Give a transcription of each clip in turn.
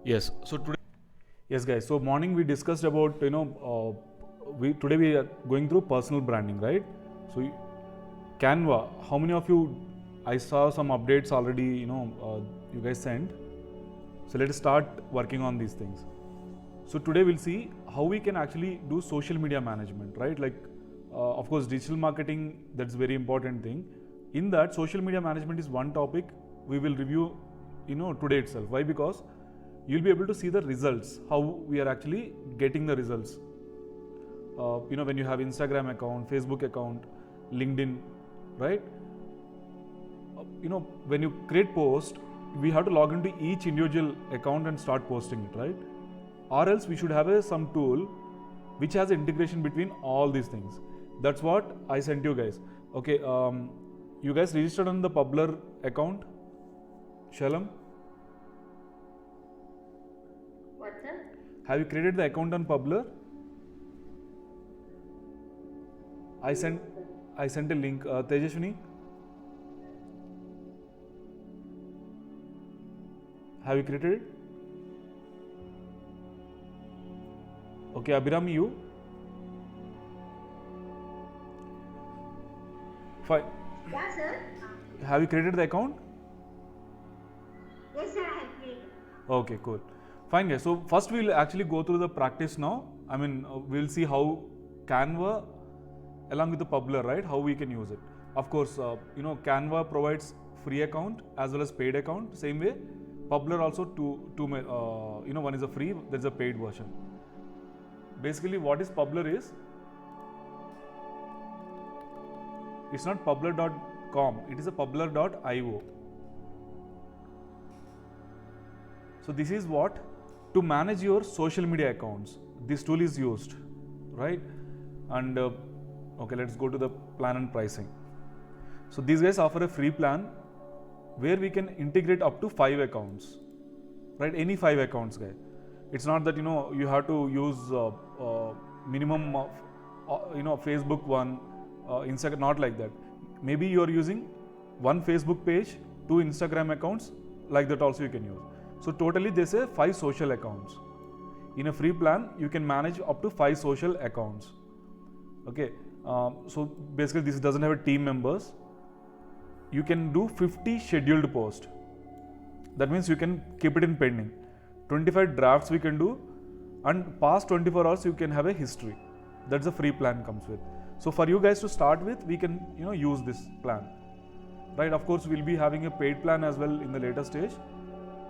Yes. So today, yes, guys. So morning we discussed about we today we are going through personal branding, right? So Canva. How many of you? I saw some updates already. You guys sent. So let us start working on these things. So today we'll see how we can actually do social media management, right? Like, of course, digital marketing. That's a very important thing. In that, social media management is one topic we will review, today itself. Why? Because you'll be able to see the results, how we are actually getting the results. When you have Instagram account, Facebook account, LinkedIn, right? When you create post, we have to log into each individual account and start posting it, right? Or else we should have some tool which has integration between all these things. That's what I sent you guys. Okay, you guys registered on the Publer account, Shalam? What's up? Have you created the account on Publer? I sent a link. Tejashwini, have you created it? Okay, Abhiram, you? Fine. Yeah, sir. Have you created the account? Yes, sir, I have created. Okay, cool. Fine, guys. So first we'll actually go through the practice now. I mean, we'll see how Canva along with the Publer, right? How we can use it. Of course, Canva provides free account as well as paid account. Same way, Publer also one is a free, there's a paid version. Basically, what is Publer is, it's not publer.com, it is a publer.io. So this is what, to manage your social media accounts, this tool is used, right? And okay, let's go to the plan and pricing. So these guys offer a free plan where we can integrate up to 5 accounts, right? Any 5 accounts, guys. It's not that you have to use minimum of Facebook one, Instagram, not like that. Maybe you are using one Facebook page, 2 Instagram accounts, like that also you can use. So totally they say 5 social accounts. In a free plan, you can manage up to 5 social accounts. Okay, so basically this doesn't have a team members. You can do 50 scheduled posts. That means you can keep it in pending. 25 drafts we can do, and past 24 hours you can have a history. That's the free plan comes with. So for you guys to start with, we can use this plan, right? Of course, we'll be having a paid plan as well in the later stage,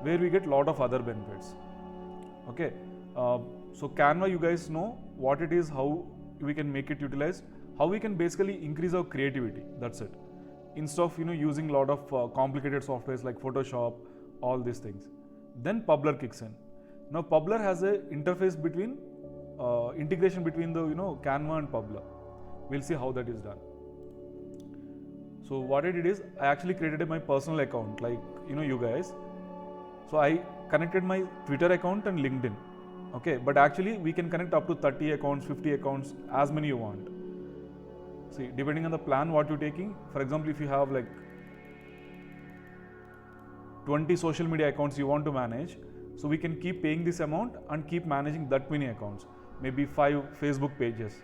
where we get lot of other benefits. Okay, so Canva, you guys know what it is, how we can make it utilized, how we can basically increase our creativity. That's it. Instead of using a lot of complicated softwares like Photoshop, all these things. Then Publer kicks in. Now Publer has a interface between integration between the Canva and Publer. We'll see how that is done. So what I did is I actually created my personal account, like you guys. So I connected my Twitter account and LinkedIn. Okay, but actually we can connect up to 30 accounts, 50 accounts, as many you want. See, depending on the plan what you're taking. For example, if you have like 20 social media accounts you want to manage, so we can keep paying this amount and keep managing that many accounts. Maybe 5 Facebook pages,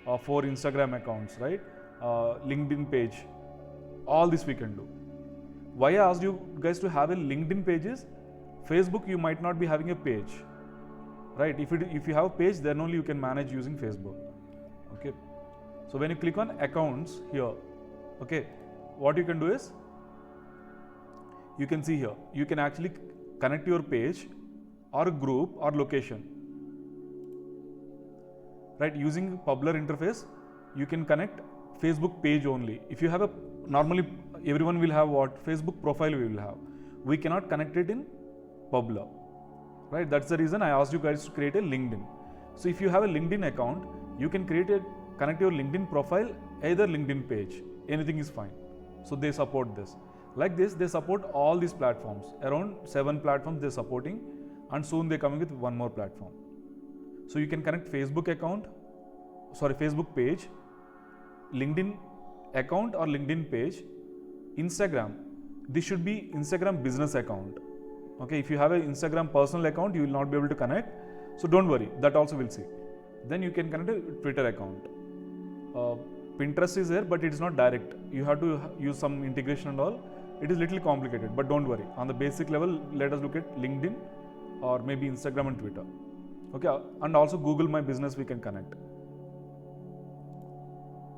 or 4 Instagram accounts, right? LinkedIn page. All this we can do. Why I asked you guys to have a LinkedIn pages? Facebook, you might not be having a page, right? If you have a page, then only you can manage using Facebook. Okay. So when you click on accounts here, okay, what you can do is, you can see here, you can actually connect your page or group or location, right? Using Publer interface, you can connect Facebook page only. If you have normally everyone will have what? Facebook profile we will have. We cannot connect it in Publer, right? That's the reason I asked you guys to create a LinkedIn. So if you have a LinkedIn account, you can connect your LinkedIn profile, either LinkedIn page, anything is fine. So they support this. Like this, they support all these platforms. Around 7 platforms they're supporting, and soon they're coming with one more platform. So you can connect Facebook page, LinkedIn account or LinkedIn page, Instagram. This should be Instagram business account. Okay, if you have an Instagram personal account, you will not be able to connect. So don't worry, that also we'll see. Then you can connect a Twitter account. Pinterest is there, but it is not direct. You have to use some integration and all. It is little complicated, but don't worry. On the basic level, let us look at LinkedIn or maybe Instagram and Twitter. Okay, and also Google My Business we can connect.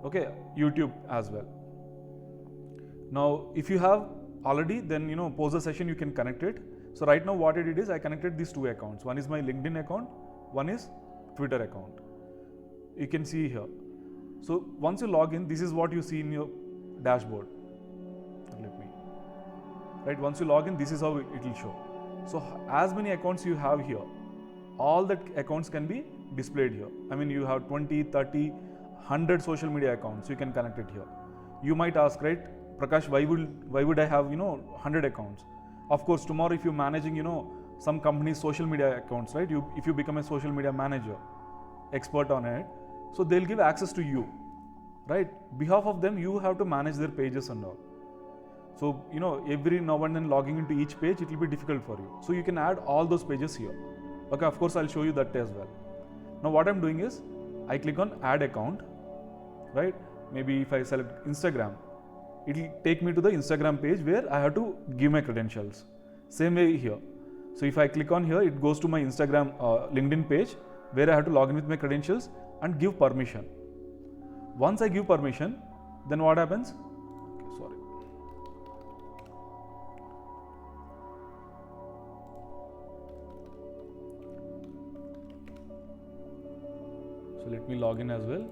Okay, YouTube as well. Now, if you have already, then pause the session, you can connect it. So right now what I did is I connected these two accounts. One is my LinkedIn account, one is Twitter account. You can see here. So once you log in, this is what you see in your dashboard. Right, once you log in, this is how it will show. So as many accounts you have here, all the accounts can be displayed here. I mean, you have 20, 30, 100 social media accounts, you can connect it here. You might ask, right, Prakash, why would I have 100 accounts? Of course, tomorrow if you're managing some company's social media accounts, right, if you become a social media manager, expert on it, so they'll give access to you, right? Behalf of them, you have to manage their pages and all. So every now and then logging into each page, it will be difficult for you. So you can add all those pages here. Okay, of course I'll show you that as well. Now what I'm doing is I click on add account, right? Maybe if I select Instagram, it will take me to the Instagram page where I have to give my credentials. Same way here. So if I click on here, it goes to my Instagram LinkedIn page where I have to log in with my credentials and give permission. Once I give permission, then what happens? Okay, sorry. So let me log in as well.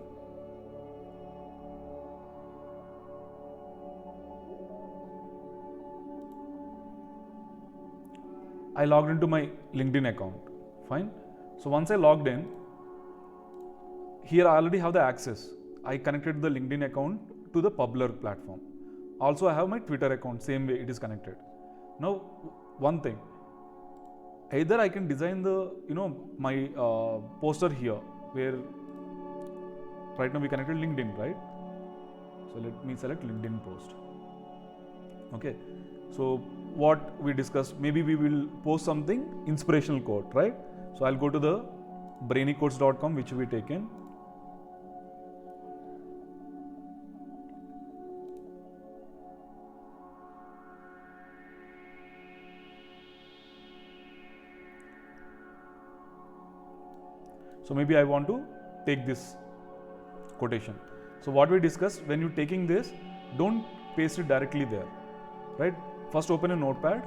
I logged into my LinkedIn account. Fine. So once I logged in, here I already have the access. I connected the LinkedIn account to the Publer platform. Also I have my Twitter account, same way it is connected. Now one thing, either I can design the my poster here where right now we connected LinkedIn, right? So let me select LinkedIn post. Okay, so what we discussed, maybe we will post something inspirational quote, right? So I'll go to the brainyquotes.com, which we taken. So maybe I want to take this quotation. So what we discussed, when you're taking this, don't paste it directly there, right? First open a notepad.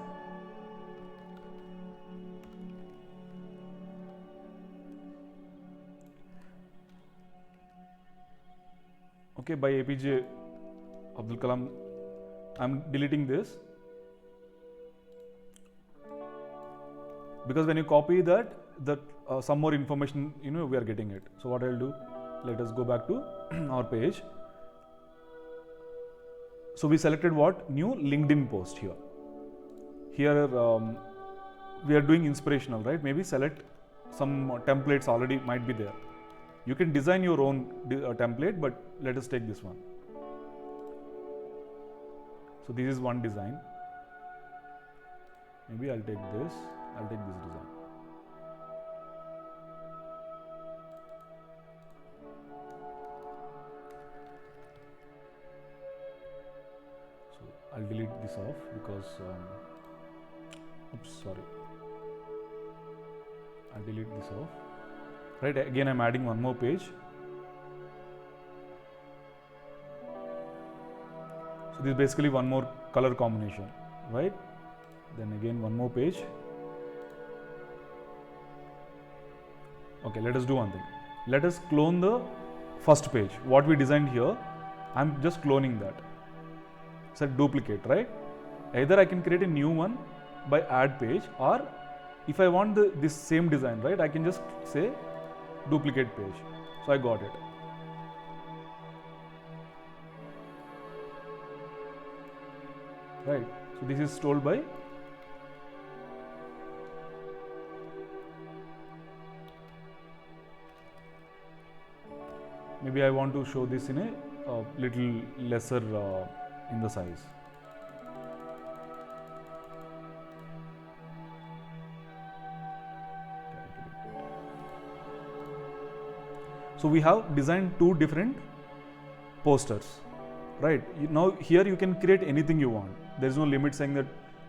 Okay, by APJ Abdul Kalam, I'm deleting this because when you copy that some more information we are getting it. So what I'll do, let us go back to our page. So we selected what? New LinkedIn post here. Here we are doing inspirational, right? Maybe select some templates already might be there. You can design your own template, but let us take this one. So this is one design. Maybe I'll take this. I'll take this design. I'll delete this off because oops, sorry. I'll delete this off. Right, again I'm adding one more page. So this is basically one more color combination, right? Then again one more page. Okay, let us do one thing. Let us clone the first page. What we designed here, I'm just cloning that. So duplicate, right? Either I can create a new one by add page, or if I want this same design, right, I can just say duplicate page. So I got it. Right. So this is told by maybe I want to show this in a little lesser in the size. So we have designed two different posters, right? Now here you can create anything you want. There is no limit saying that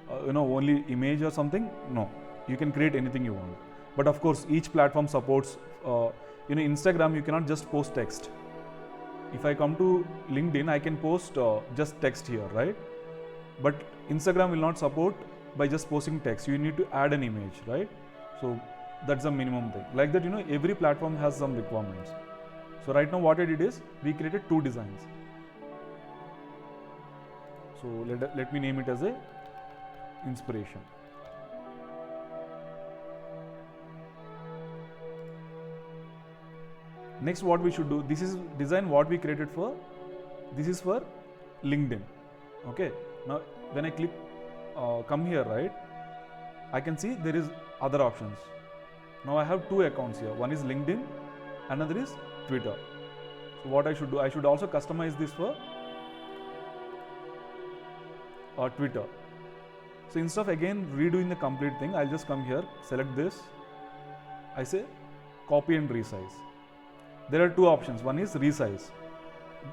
only image or something. No, you can create anything you want. But of course, each platform supports. Instagram you cannot just post text. If I come to LinkedIn, I can post just text here, right? But Instagram will not support by just posting text. You need to add an image, right? So that's the minimum thing. Like that, every platform has some requirements. So right now what I did is, we created two designs. So let me name it as a inspiration. Next, what we should do, this is design what we created for, this is for LinkedIn. Okay, now when I click come here, right, I can see there is other options. Now I have two accounts here, one is LinkedIn, another is Twitter. So what I should do, I should also customize this for Twitter. So instead of again redoing the complete thing, I'll just come here, select this, I say copy and resize. There are two options. One is resize.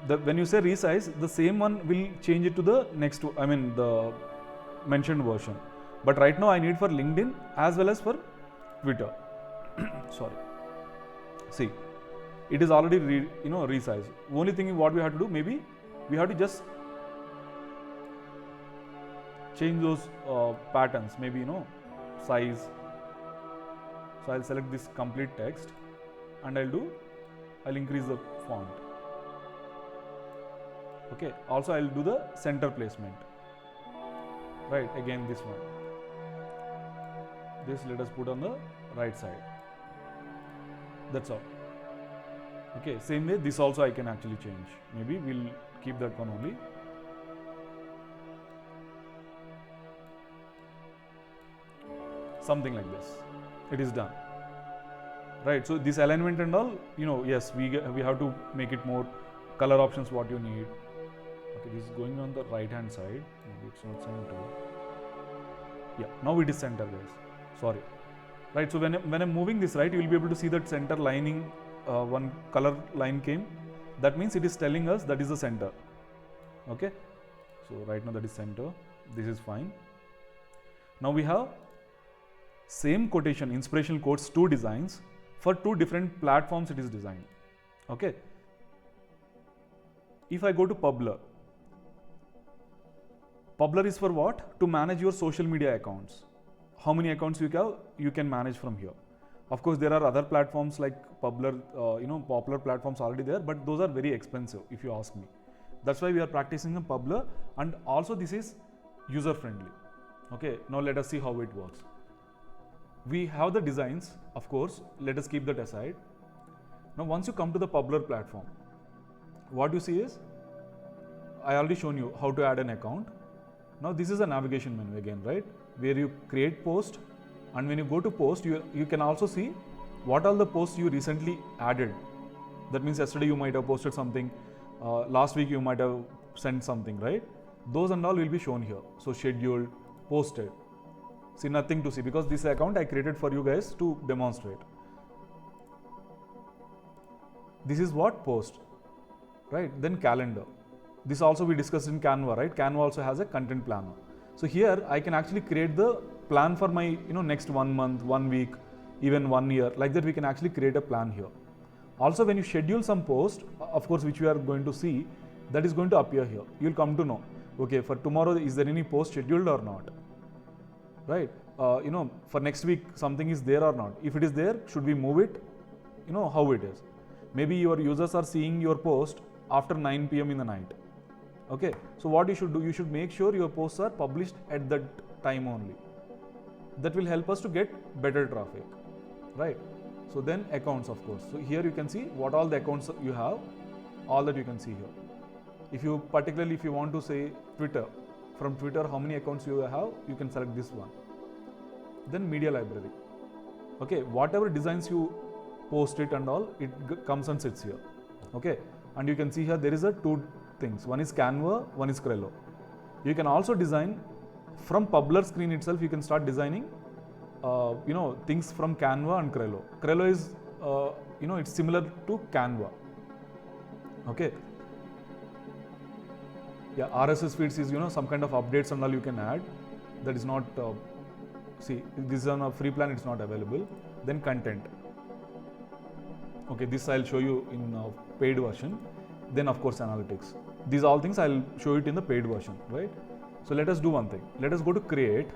When you say resize, the same one will change it to the next, the mentioned version. But right now I need for LinkedIn as well as for Twitter. Sorry. See, it is already resized. Only thing what we have to do, maybe we have to just change those patterns. Maybe size. So I'll select this complete text, and I'll increase the font. Okay, also I'll do the center placement. Right, again this one. This let us put on the right side. That's all. Okay, same way this also I can actually change. Maybe we'll keep that one only. Something like this. It is done. Right, so this alignment and all, yes, we have to make it more color options what you need. Okay, this is going on the right hand side. Maybe it's not center. Yeah, now it is center, guys. Sorry. Right, so when I'm moving this, right, you will be able to see that center lining, one color line came. That means it is telling us that is the center. Okay, so right now that is center. This is fine. Now we have same quotation, inspirational quotes, two designs. For two different platforms it is designed. Okay. If I go to Publer is for what? To manage your social media accounts. How many accounts you can manage from here. Of course, there are other platforms like Publer, popular platforms already there, but those are very expensive if you ask me. That's why we are practicing a Publer, and also this is user friendly. Okay, now let us see how it works. We have the designs, of course, let us keep that aside. Now once you come to the Publer platform, what you see is, I already shown you how to add an account. Now this is a navigation menu again, right, where you create post, and when you go to post, you can also see what all the posts you recently added. That means yesterday you might have posted something, last week you might have sent something, right? Those and all will be shown here. So scheduled, posted. See, nothing to see because this account I created for you guys to demonstrate. This is what? Post, right? Then calendar. This also we discussed in Canva, right? Canva also has a content planner. So here I can actually create the plan for my next 1 month, 1 week, even 1 year. Like that we can actually create a plan here. Also when you schedule some post, of course, which we are going to see, that is going to appear here. You'll come to know, okay, for tomorrow is there any post scheduled or not? Right, for next week something is there or not. If it is there, should we move it? How it is. Maybe your users are seeing your post after 9 PM in the night. Okay, so what you should do, you should make sure your posts are published at that time only. That will help us to get better traffic, right? So then accounts, of course. So here you can see what all the accounts you have, all that you can see here. If you want to say Twitter, from Twitter how many accounts you have, you can select this one. Then media library. Okay, whatever designs you post it and all, it comes and sits here. Okay, and you can see here there is two things. One is Canva, one is Trello. You can also design from Publer screen itself. You can start designing things from Canva and Trello. Trello is it's similar to Canva. Okay. Yeah, RSS feeds is some kind of updates and all you can add. That is not see, this is on a free plan, it's not available. Then content. Okay, this I'll show you in paid version. Then of course analytics. These all things I'll show it in the paid version, right? So let us do one thing. Let us go to create.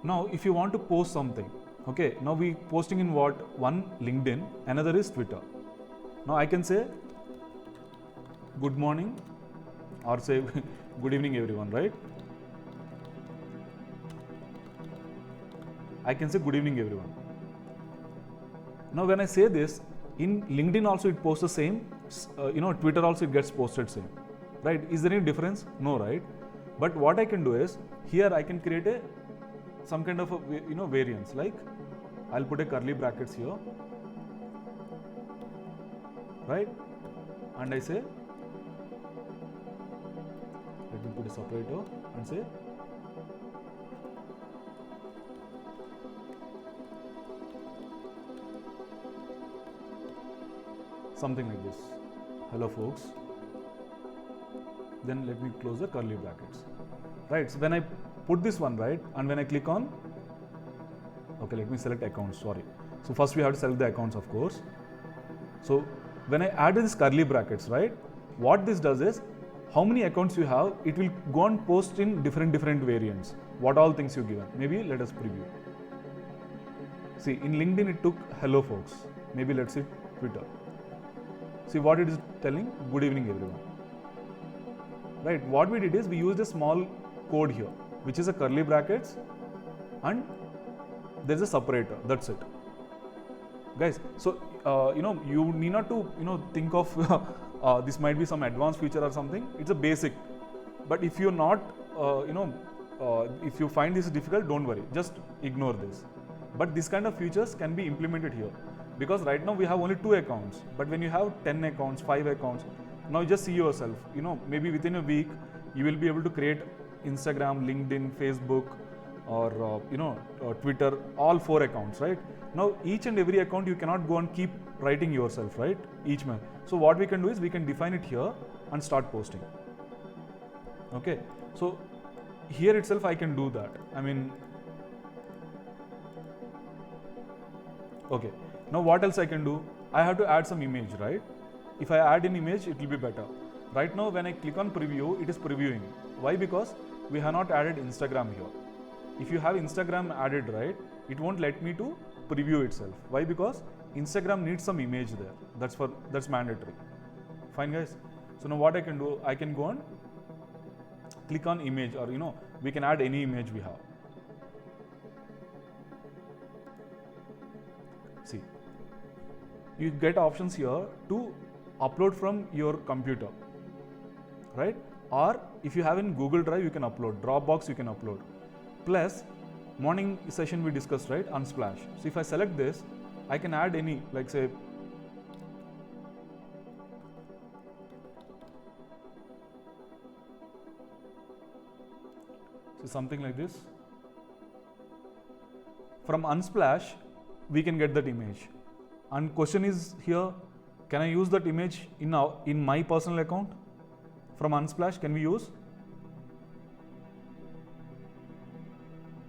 Now if you want to post something, okay, now we posting in what? One LinkedIn, another is Twitter. Now I can say good morning or say good evening everyone, right? I can say good evening everyone. Now when I say this, in LinkedIn also it posts the same, Twitter also it gets posted same, right? Is there any difference? No, right? But what I can do is, here I can create some kind of a, variance, like I'll put a curly brackets here, right? And I say, let me put a separator and say, something like this. Hello folks. Then let me close the curly brackets. Right, so when I put this one, right, and when I click on, okay, let me select accounts, sorry. So first we have to select the accounts, of course. So when I add this curly brackets, right, what this does is, how many accounts you have, it will go and post in different variants. What all things you given. Maybe let us preview. See, in LinkedIn it took hello folks. Maybe let's see Twitter. See what it is telling, good evening everyone. Right, what we did is we used a small code here, which is a curly brackets and there's a separator, that's it. Guys, so you need not to think of this might be some advanced feature or something. It's a basic, but if you're not if you find this difficult, don't worry, just ignore this. But this kind of features can be implemented here, because right now we have only 2 accounts, but when you have 10 accounts, 5 accounts, now you just see yourself, maybe within a week you will be able to create Instagram, LinkedIn, Facebook, or Twitter, all 4 accounts, right? Now each and every account you cannot go and keep writing yourself, right? Each man. So what we can do is we can define it here and start posting. Okay, so here itself I can do that. I mean, okay. Now what else I can do? I have to add some image, right? If I add an image, it will be better. Right now when I click on preview, it is previewing. Why? Because we have not added Instagram here. If you have Instagram added, right, it won't let me to preview itself. Why? Because Instagram needs some image there. That's mandatory. Fine guys. So now what I can do, I can go and click on image, or we can add any image we have. See, you get options here to upload from your computer, right? Or if you have in Google Drive, you can upload. Dropbox, you can upload. Plus, morning session we discussed, right? Unsplash. So if I select this, I can add any, like say, something like this. From Unsplash, we can get that image. And question is here, can I use that image in my personal account? From Unsplash, can we use?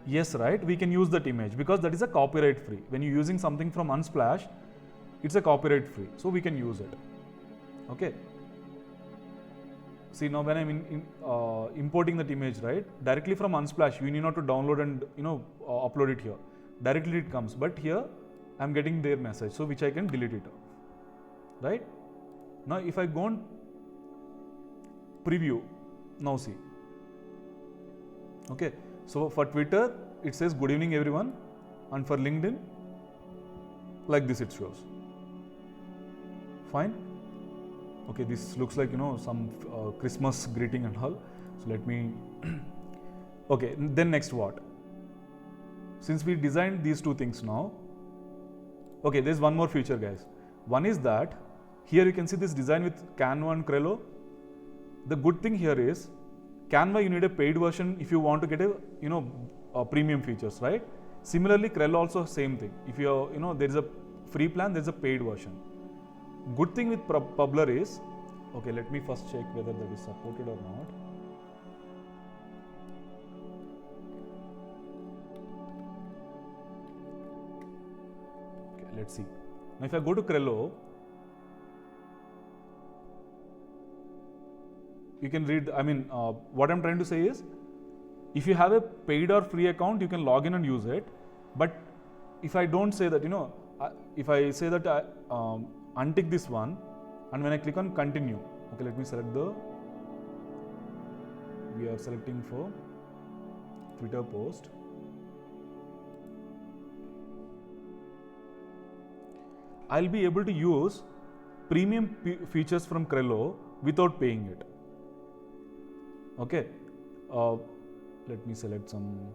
Yes, right? We can use that image because that is a copyright free. When you're using something from Unsplash, it's a copyright free, so we can use it. Okay. See, now when I'm importing that image, right, directly from Unsplash, you need not to download and upload it here. Directly it comes, but here I'm getting their message, so which I can delete it, right? Now if I go on preview, now see. Okay, so for Twitter it says good evening everyone, and for LinkedIn like this it shows. Fine. Okay, this looks like some Christmas greeting and all. So let me okay, then next what? Since we designed these 2 things now, okay, there's one more feature, guys. One is that here you can see this design with Canva and Trello. The good thing here is Canva, you need a paid version if you want to get a premium features, right? Similarly, Krell also same thing. If you there is a free plan, there is a paid version. Good thing with Publer is, okay, let me first check whether that is supported or not. Okay, let's see. Now if I go to Krello, you can read, what I'm trying to say is, if you have a paid or free account, you can log in and use it. But if I don't say that, if I say that I untick this one, and when I click on continue, okay, let me select we are selecting for Twitter post. I'll be able to use premium features from Krello without paying it. Okay, let me select some.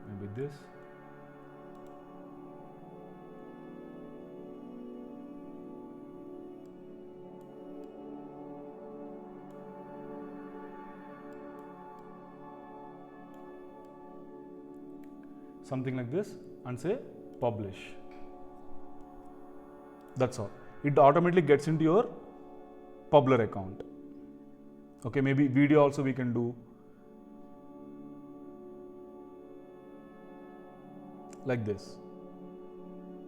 Maybe this. Something like this, and say publish. That's all. It automatically gets into your Publer account. Okay, maybe video also we can do like this.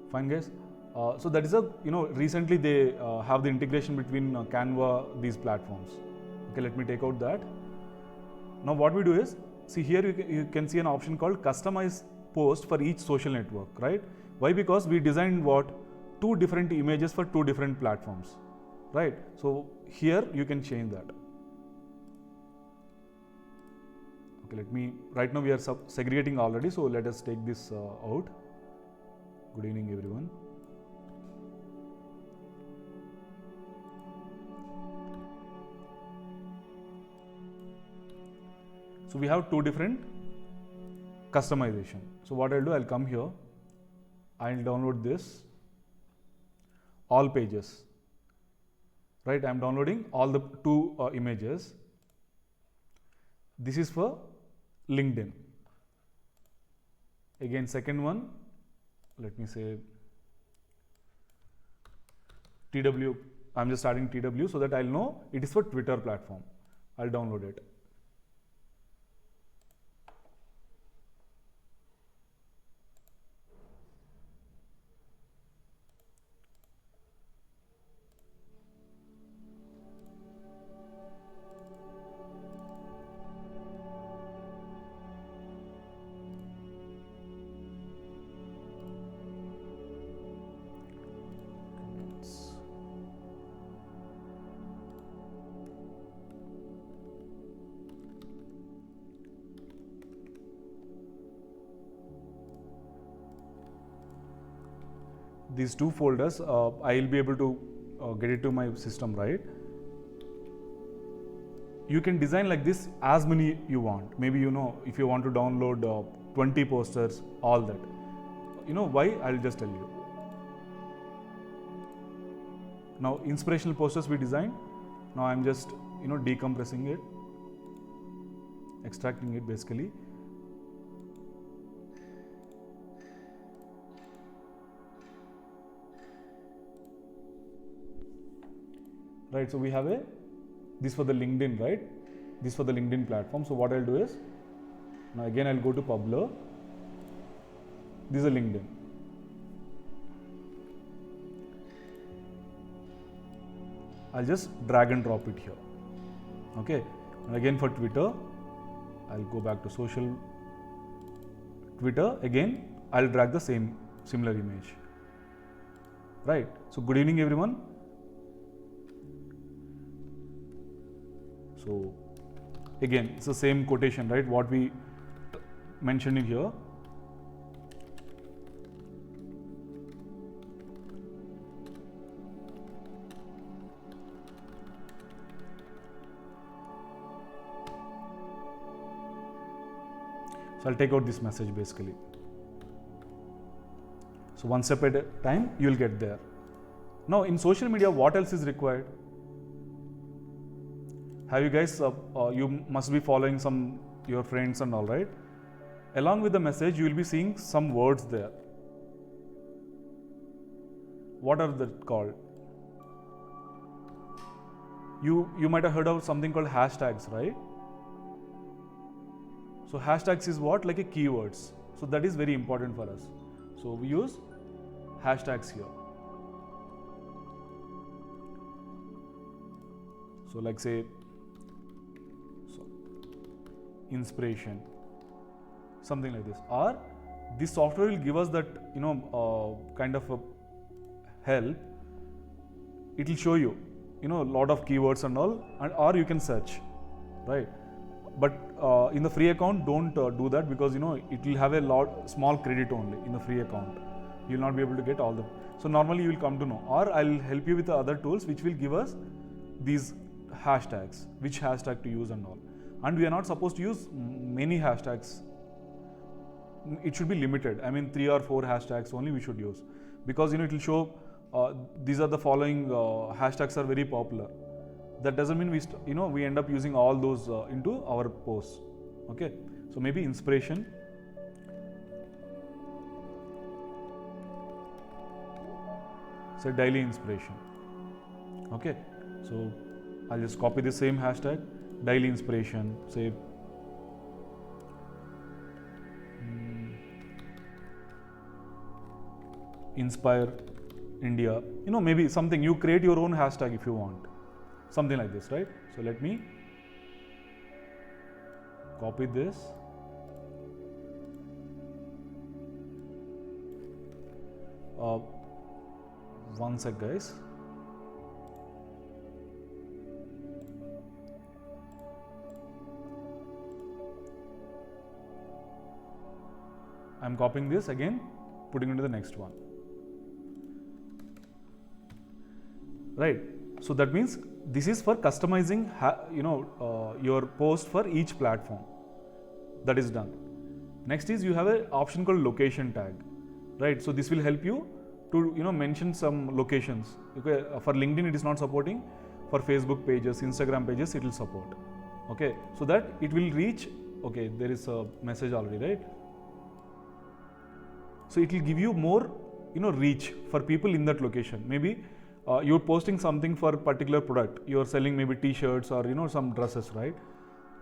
Fine, guys. So that is recently they have the integration between Canva, these platforms. Okay, let me take out that. Now what we do is, see here you can see an option called customize post for each social network, right? Why? Because we designed two different images for two different platforms, right? So here you can change that. Okay, right now we are segregating already, so let us take this out. Good evening, everyone. So we have two different customization. So what I'll do, I'll come here, I'll download this, all pages, right? I'm downloading all the two images. This is for LinkedIn. Again, second one, let me say TW, I'm just starting TW so that I'll know it is for Twitter platform. I'll download it. These two folders, I'll be able to get it to my system, right? You can design like this as many you want. Maybe if you want to download 20 posters, all that. Why? I'll just tell you. Now inspirational posters we designed. Now I'm just decompressing it, extracting it basically. Right, so we have this for the LinkedIn, right? This for the LinkedIn platform. So what I'll do is, now again I'll go to Publer. This is a LinkedIn. I'll just drag and drop it here. Okay, and again for Twitter, I'll go back to social Twitter. Again, I'll drag the similar image. Right, so good evening everyone. So again, it's the same quotation, right? What we mentioned in here. So I'll take out this message basically. So one step at a time, you will get there. Now in social media, what else is required? Have you guys, you must be following some your friends and all, right? Along with the message, you will be seeing some words there. What are they called? You might have heard of something called hashtags, right? So hashtags is what? Like a keywords. So that is very important for us. So we use hashtags here. So like say, inspiration, something like this. Or this software will give us that, kind of a help. It will show you, a lot of keywords and all, or you can search, right? But in the free account, don't do that, because it will have a small credit only in the free account. You will not be able to get all the. So normally you will come to know, or I'll help you with the other tools which will give us these hashtags, which hashtag to use and all. And we are not supposed to use many hashtags. It should be limited. I mean 3 or 4 hashtags only we should use, because it will show these are the following hashtags are very popular. That doesn't mean we end up using all those into our posts. Okay, so maybe inspiration, say daily inspiration. Okay, so I'll just copy the same hashtag, daily inspiration, say inspire India. Maybe something, you create your own hashtag if you want. Something like this, right? So let me copy this. One sec, guys. I'm copying this again, putting into the next one. Right. So that means this is for customizing, your post for each platform. That is done. Next is you have an option called location tag, right? So this will help you to mention some locations. Okay, for LinkedIn it is not supporting. For Facebook pages, Instagram pages, it will support. Okay, so that it will reach. Okay, there is a message already, right? So it will give you more, reach for people in that location. Maybe you're posting something for a particular product. You're selling maybe t-shirts or some dresses, right?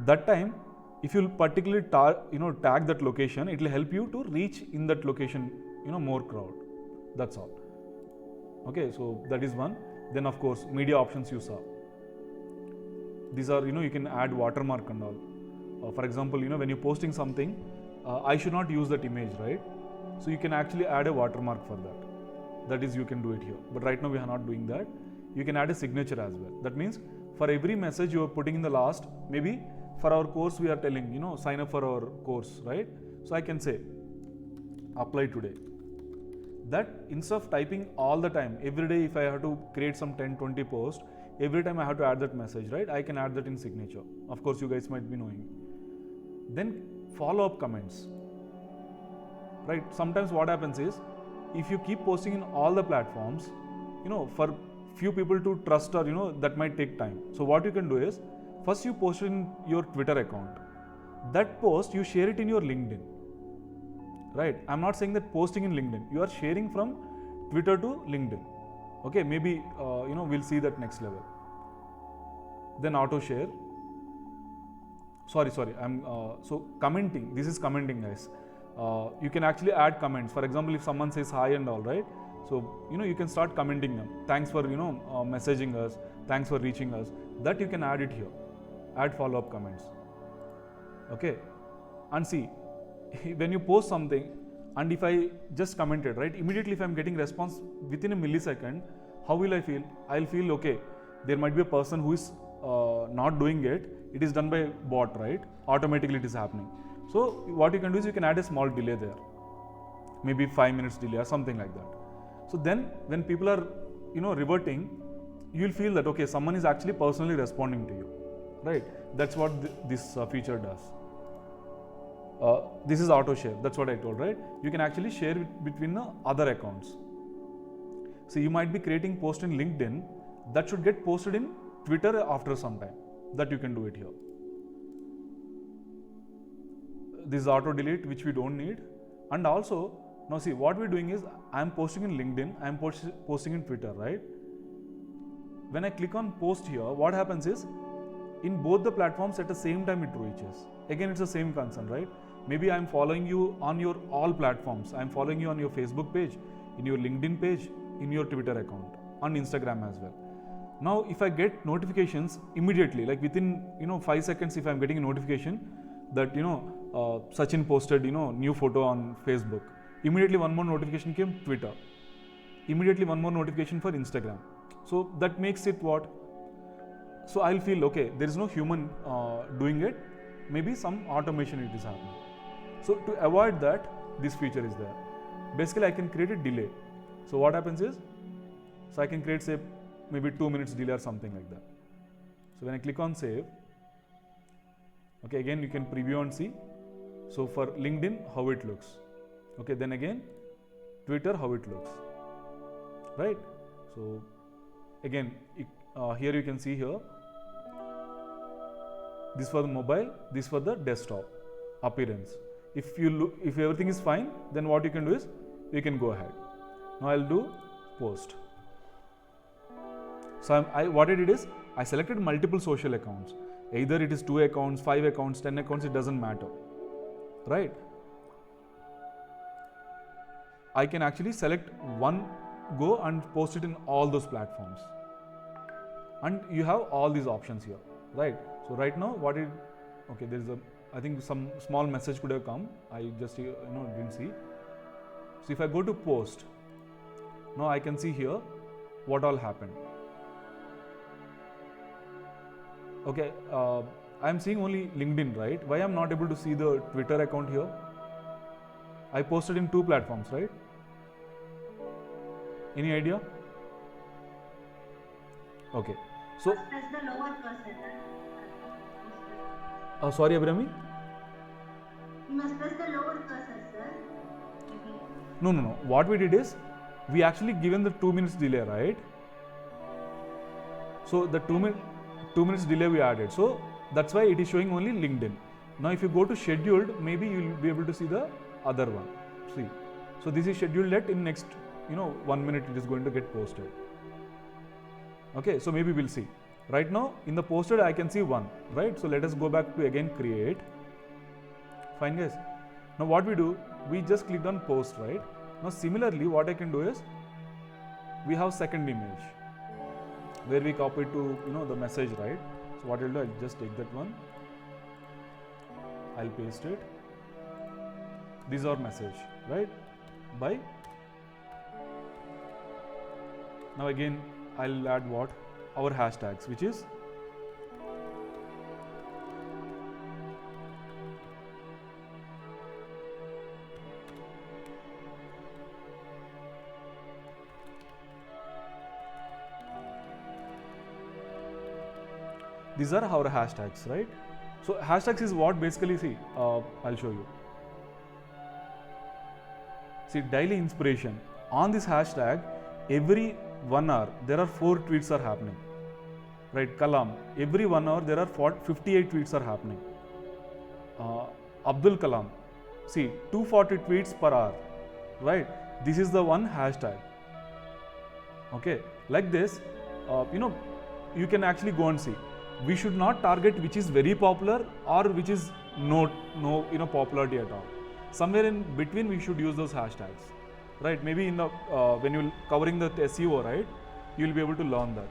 That time, if you particularly tag that location, it will help you to reach in that location, more crowd. That's all. Okay, so that is one. Then of course, media options you saw. These are, you can add watermark and all. For example, when you're posting something, I should not use that image, right? So you can actually add a watermark for that. That is, you can do it here. But right now we are not doing that. You can add a signature as well. That means for every message you are putting in the last, maybe for our course we are telling, sign up for our course, right? So I can say, apply today. That instead of typing all the time, every day if I have to create some 10-20 posts, every time I have to add that message, right? I can add that in signature. Of course, you guys might be knowing. Then follow-up comments, right? Sometimes what happens is, if you keep posting in all the platforms, for few people to trust or, that might take time. So what you can do is, first you post it in your Twitter account. That post, you share it in your LinkedIn, right? I'm not saying that posting in LinkedIn. You are sharing from Twitter to LinkedIn. Okay, maybe, we'll see that next level. Then auto share. Sorry, I'm, so commenting, this is commenting, guys. You can actually add comments. For example, if someone says hi and all, right? So, you can start commenting them. Thanks for, messaging us. Thanks for reaching us. That you can add it here. Add follow-up comments. Okay. And see, when you post something, and if I just commented, right? Immediately if I'm getting response within a millisecond, how will I feel? I'll feel, okay, there might be a person who is not doing it. It is done by bot, right? Automatically it is happening. So what you can do is you can add a small delay there, maybe 5 minutes delay or something like that. So then when people are, reverting, you'll feel that, okay, someone is actually personally responding to you, right? That's what this feature does. This is auto share. That's what I told, right? You can actually share it between the other accounts. So you might be creating post in LinkedIn that should get posted in Twitter after some time. That you can do it here. This is auto delete, which we don't need. And also, now see what we're doing is I'm posting in LinkedIn, I'm posting in Twitter, right? When I click on post here, what happens is in both the platforms at the same time it reaches. Again, it's the same concern, right? Maybe I'm following you on your all platforms. I'm following you on your Facebook page, in your LinkedIn page, in your Twitter account, on Instagram as well. Now, if I get notifications immediately, like within 5 seconds, if I'm getting a notification that Sachin posted new photo on Facebook, immediately one more notification came Twitter, immediately one more notification for Instagram. So that makes it what? So I'll feel okay, there is no human doing it, maybe some automation it is happening. So to avoid that, this feature is there. Basically I can create a delay. So what happens is, so I can create say maybe 2 minutes delay or something like that. So when I click on save, okay, again you can preview and see. So for LinkedIn, how it looks. Okay, then again Twitter, how it looks, right? So again here you can see here, this for the mobile, this for the desktop appearance. If everything is fine, then what you can do is you can go ahead. Now I'll do post. So what I did is I selected multiple social accounts. Either it is 2 accounts, 5 accounts, 10 accounts, it doesn't matter, right? I can actually select one go and post it in all those platforms. And you have all these options here, right? So right now there is I think some small message could have come. I just didn't see. So if I go to post, now I can see here what all happened. Okay, I'm seeing only LinkedIn, right? Why I'm not able to see the Twitter account here? I posted in 2 platforms, right? Any idea? Okay, so Press the lower cursor. sorry, Abhrami. You must press the lower cursor, sir. Okay. No. What we did is we actually given the 2 minutes delay, right? So the 2 minutes delay we added. So that's why it is showing only LinkedIn. Now if you go to scheduled, maybe you will be able to see the other one. See, so this is scheduled that in next 1 minute it is going to get posted. Okay, so maybe we'll see. Right now in the posted I can see 1, right? So let us go back to again create. Fine guys. Now what we do, we just clicked on post, right? Now similarly what I can do is, we have second image where we copy to the message, right? So what I'll do, I'll just take that one, I'll paste it. This is our message, right? Bye. Now again I'll add what? Our hashtags, which is these are our hashtags, right? So hashtags is what basically, see, I'll show you. See, daily inspiration. On this hashtag, every 1 hour, there are 4 tweets are happening, right? Kalam, every 1 hour, there are 58 tweets are happening. Abdul Kalam, see, 240 tweets per hour, right? This is the one hashtag. Okay, like this, you can actually go and see. We should not target which is very popular or which is no popularity at all. Somewhere in between we should use those hashtags, right? Maybe in the when you're covering the SEO, right, you'll be able to learn that.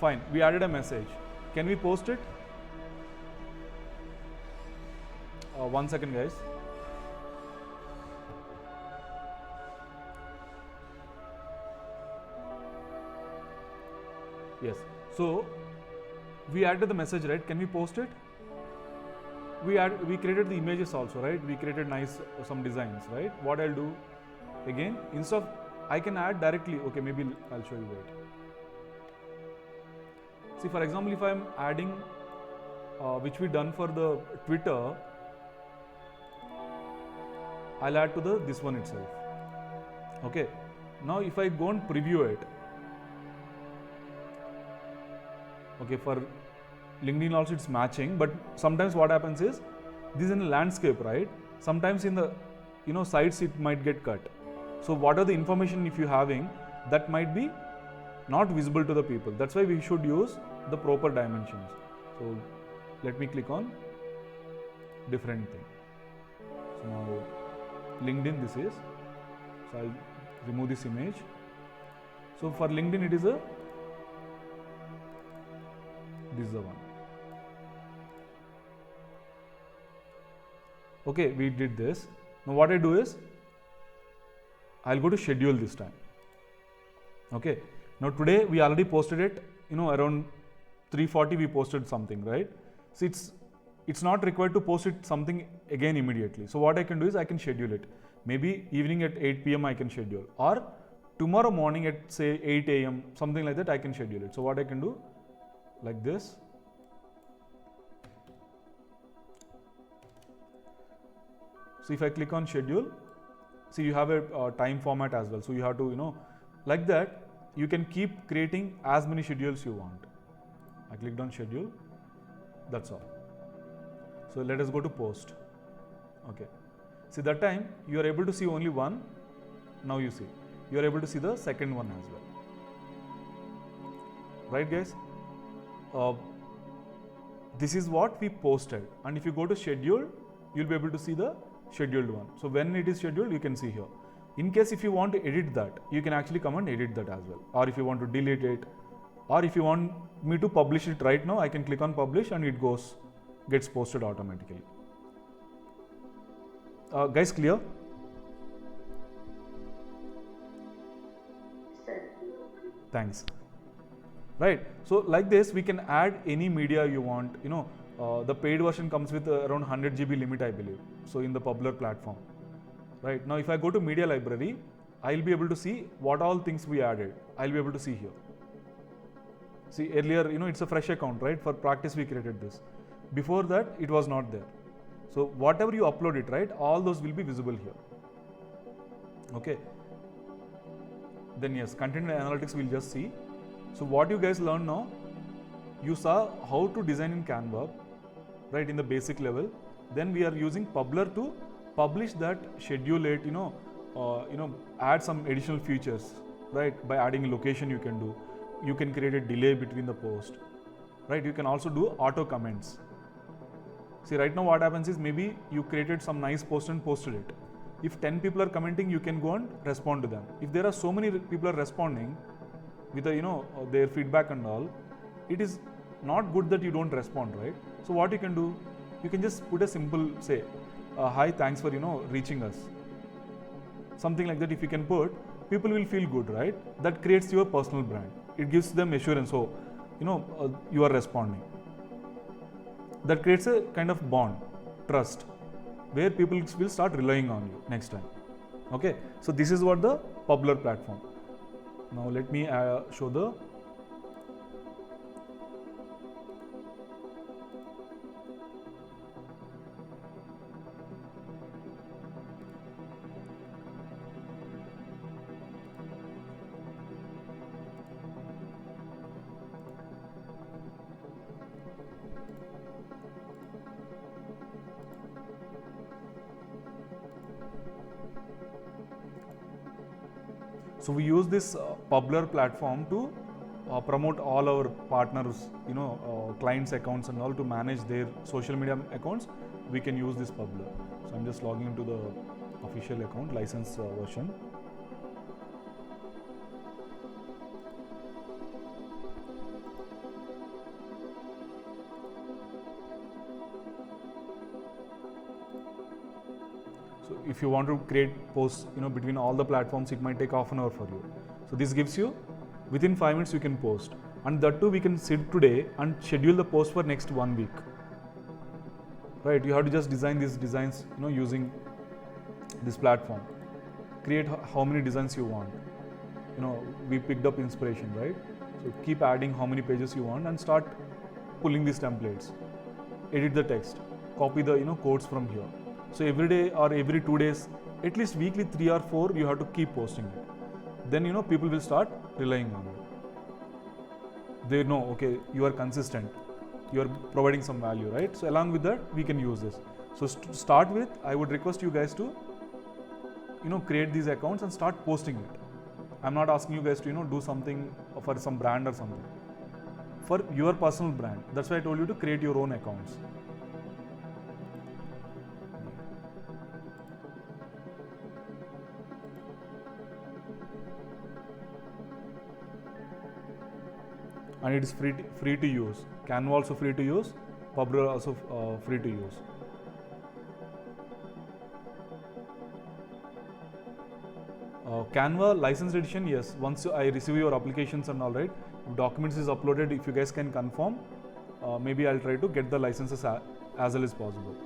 Fine, we added a message. Can we post it? 1 second, guys. Yes. So we added the message, right? Can we post it? We created the images also, right? We created nice some designs, right? What I'll do again, instead of I can add directly. Okay, maybe I'll show you. Wait. See, for example, if I'm adding, which we done for the Twitter, I'll add to this one itself. Okay. Now if I go and preview it, okay, for LinkedIn also it's matching, but sometimes what happens is, this is in a landscape, right? Sometimes in the sites it might get cut. So what are the information if you're having that might be not visible to the people? That's why we should use the proper dimensions. So let me click on different thing. So now LinkedIn this is, so I'll remove this image. So for LinkedIn it is this is the one. Okay, we did this. Now what I do is, I'll go to schedule this time. Okay, now today we already posted it, around 3:40 we posted something, right? So it's not required to post it something again immediately. So what I can do is I can schedule it. Maybe evening at 8 p.m. I can schedule, or tomorrow morning at say 8 a.m. something like that I can schedule it. So what I can do, like this. So if I click on schedule, see you have a time format as well. So you have to, like that, you can keep creating as many schedules you want. I clicked on schedule, that's all. So let us go to post. Okay. See that time you are able to see only one. Now you see, you are able to see the second one as well. Right guys? This is what we posted, and if you go to schedule, you'll be able to see the scheduled one. So when it is scheduled, you can see here. In case if you want to edit that, you can actually come and edit that as well. Or if you want to delete it, or if you want me to publish it right now, I can click on publish and it gets posted automatically. Guys, clear? Sir. Thanks. Right. So like this, we can add any media you want. The paid version comes with around 100 GB limit, I believe. So in the Publer platform. Right. Now if I go to media library, I'll be able to see what all things we added. I'll be able to see here. See earlier, it's a fresh account, right? For practice we created this. Before that, it was not there. So whatever you upload it, right? All those will be visible here. Okay. Then yes, content analytics we'll just see. So what you guys learned now, you saw how to design in Canva, right, in the basic level. Then we are using Publer to publish that, schedule it, add some additional features, right? By adding location you can do. You can create a delay between the post, right? You can also do auto comments. See right now what happens is, maybe you created some nice post and posted it. If 10 people are commenting, you can go and respond to them. If there are so many people are responding with their feedback and all, it is not good that you don't respond, right? So what you can do, you can just put a simple say, hi, thanks for reaching us. Something like that if you can put, people will feel good, right? That creates your personal brand. It gives them assurance, so you are responding. That creates a kind of bond, trust, where people will start relying on you next time. Okay, so this is what the Publer platform. Now let me show the So we use this Publer platform to promote all our partners, clients' accounts and all, to manage their social media accounts. We can use this Publer. So I'm just logging into the official account, license version. So if you want to create posts, between all the platforms, it might take half an hour for you. So this gives you, within 5 minutes you can post, and that too we can sit today and schedule the post for next 1 week. Right? You have to just design these designs, using this platform. Create how many designs you want. We picked up inspiration, right? So keep adding how many pages you want and start pulling these templates. Edit the text. Copy the codes from here. So every day or every 2 days, at least weekly 3 or 4, you have to keep posting it. then people will start relying on you. They know, okay, you are consistent, you are providing some value, right? So along with that, we can use this. So to start with, I would request you guys to create these accounts and start posting it. I'm not asking you guys to do something for some brand or something. For your personal brand, that's why I told you to create your own accounts. And it is free to use. Canva also free to use. Publer also free to use. Canva licensed edition, yes. Once I receive your applications and all, right, documents is uploaded. If you guys can confirm, maybe I'll try to get the licenses as well as possible.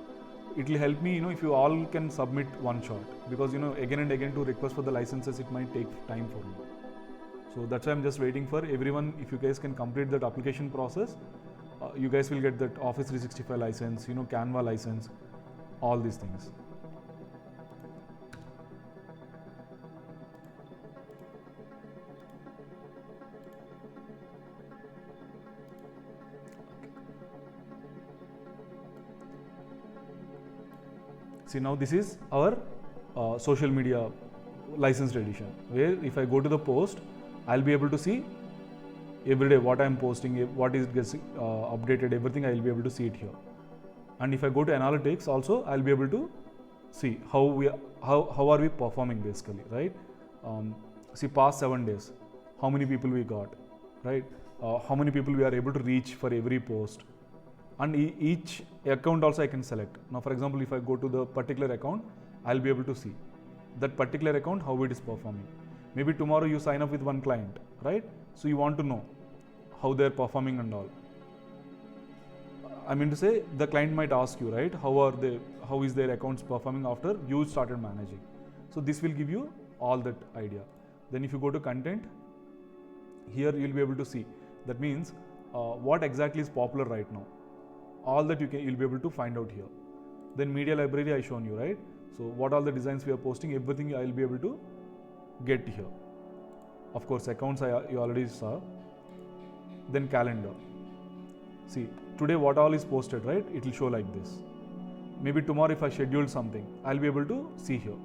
It will help me, if you all can submit one shot, because again and again to request for the licenses, it might take time for me. So that's why I'm just waiting for everyone. If you guys can complete that application process, you guys will get that Office 365 license, Canva license, all these things. See, now this is our social media licensed edition, where if I go to the post, I'll be able to see every day what I'm posting, what is gets updated, everything I'll be able to see it here. And if I go to analytics also, I'll be able to see how are we performing basically, right? See past 7 days, how many people we got, right? How many people we are able to reach for every post. And each account also I can select. Now for example, if I go to the particular account, I'll be able to see that particular account, how it is performing. Maybe tomorrow you sign up with one client, right? So you want to know how they're performing and all. I mean to say, the client might ask you, right? How is their accounts performing after you started managing? So this will give you all that idea. Then if you go to content, here you'll be able to see. That means what exactly is popular right now. All that you'll be able to find out here. Then media library I shown you, right? So what all the designs we are posting, everything I'll be able to get here. Of course, accounts you already saw. Then calendar. See, today what all is posted, right? It will show like this. Maybe tomorrow if I schedule something, I'll be able to see here.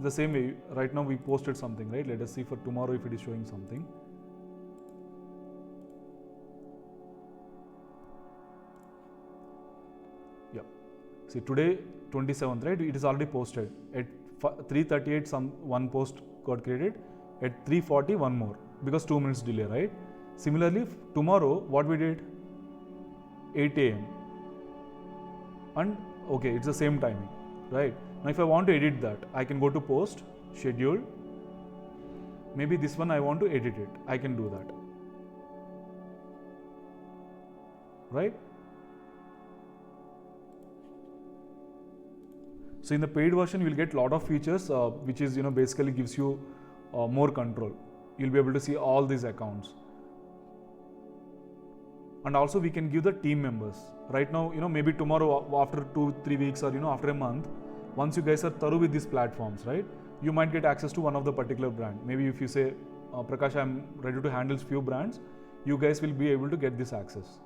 The same way, right now we posted something, right? Let us see for tomorrow if it is showing something. Yeah. See, today 27th, right? It is already posted. At 3:38 one post got created. At 3:40 one more, because 2 minutes delay, right? Similarly, tomorrow what we did, 8 a.m. and okay, it's the same timing, right? Now if I want to edit that, I can go to post, schedule. Maybe this one I want to edit it. I can do that, right? So in the paid version, you will get a lot of features, which is basically gives you more control. You'll be able to see all these accounts, and also we can give the team members. Right now, maybe tomorrow, after 2-3 weeks, or after a month, once you guys are thorough with these platforms, right, you might get access to one of the particular brand. Maybe if you say, Prakash, I'm ready to handle few brands, you guys will be able to get this access,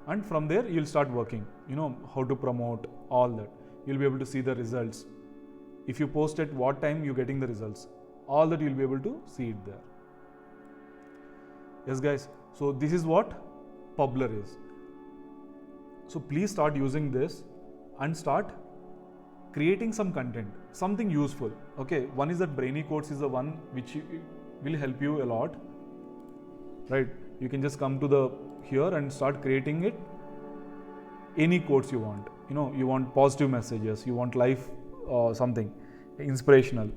and from there you'll start working. How to promote, all that. You'll be able to see the results. If you post at what time you're getting the results, all that you'll be able to see it there. Yes guys, so this is what Publer is. So please start using this and start creating some content, something useful. Okay, one is that Brainy Quotes is the one which will help you a lot, right? You can just come to the here and start creating it. Any quotes you want. You want positive messages, you want life, something inspirational.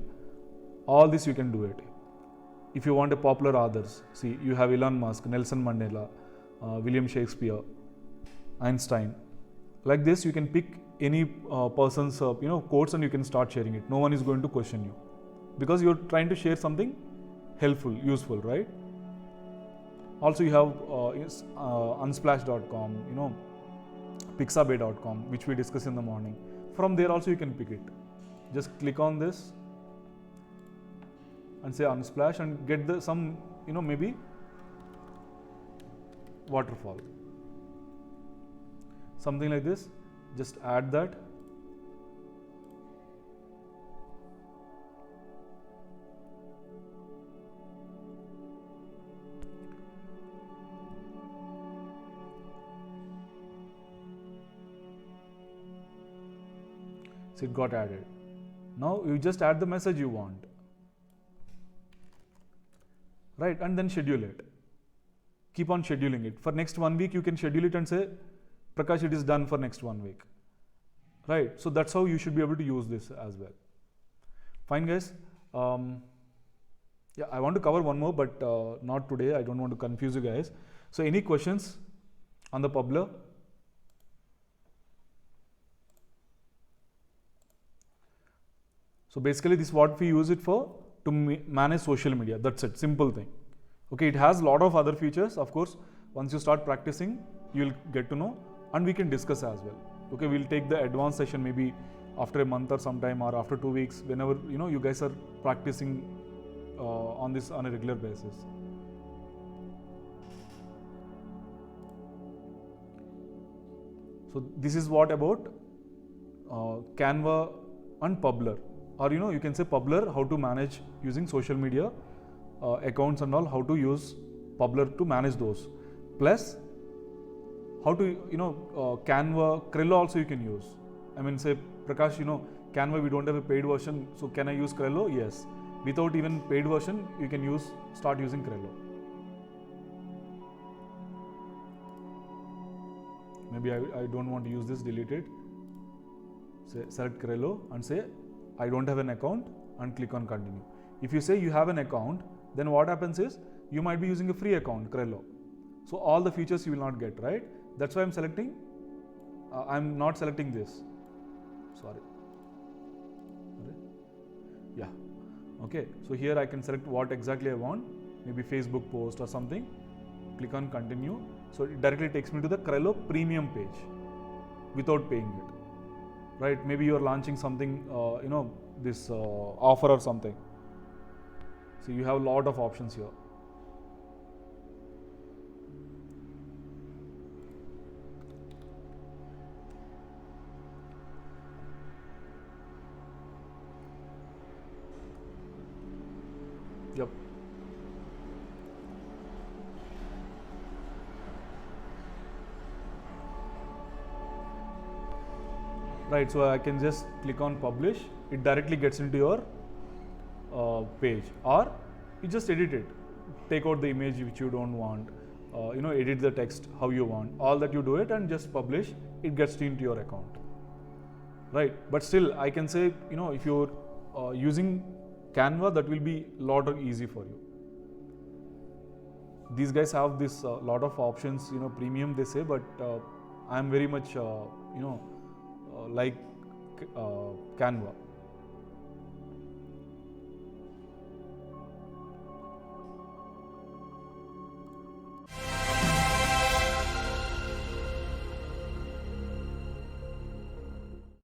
All this you can do it. If you want a popular authors, see, you have Elon Musk, Nelson Mandela, William Shakespeare, Einstein. Like this, you can pick any person's quotes and you can start sharing it. No one is going to question you, because you're trying to share something helpful, useful, right? Also, you have unsplash.com, pixabay.com, which we discussed in the morning. From there also you can pick it. Just click on this and say Unsplash and get the some, maybe waterfall, something like this. Just add that. So it got added. Now you just add the message you want, right? And then schedule it. Keep on scheduling it. For next 1 week, you can schedule it and say, Prakash, it is done for next 1 week, right? So that's how you should be able to use this as well. Fine, guys. Yeah, I want to cover one more, but not today. I don't want to confuse you guys. So any questions on the Publer? So basically this is what we use it for, to manage social media. That's it, simple thing. Okay, it has a lot of other features. Of course, once you start practicing, you'll get to know, and we can discuss as well. Okay, we'll take the advanced session maybe after a month or sometime, or after 2 weeks, whenever you guys are practicing on this on a regular basis. So this is what about Canva and Publer, or you can say Publer, how to manage using social media accounts and all, how to use Publer to manage those. Plus how to Canva, Trello also you can use. I mean, say Prakash, Canva we don't have a paid version, so can I use Trello? Yes. Without even paid version, you can start using Trello. Maybe I don't want to use this, delete it. Say select Trello and say I don't have an account and click on continue. If you say you have an account, then what happens is you might be using a free account, Trello. So all the features you will not get, right? That's why I'm selecting. I'm not selecting this. Sorry. Yeah. Okay. So here I can select what exactly I want. Maybe Facebook post or something. Click on continue. So it directly takes me to the Trello premium page without paying it. Right? Maybe you are launching something, this offer or something. So you have a lot of options here. Yep. Right, so I can just click on publish. It directly gets into your page, or you just edit it. Take out the image which you don't want. Edit the text how you want. All that you do it and just publish. It gets into your account. Right, but still I can say if you're using Canva, that will be a lot easy for you. These guys have this lot of options, premium they say, but I'm very much like Canva.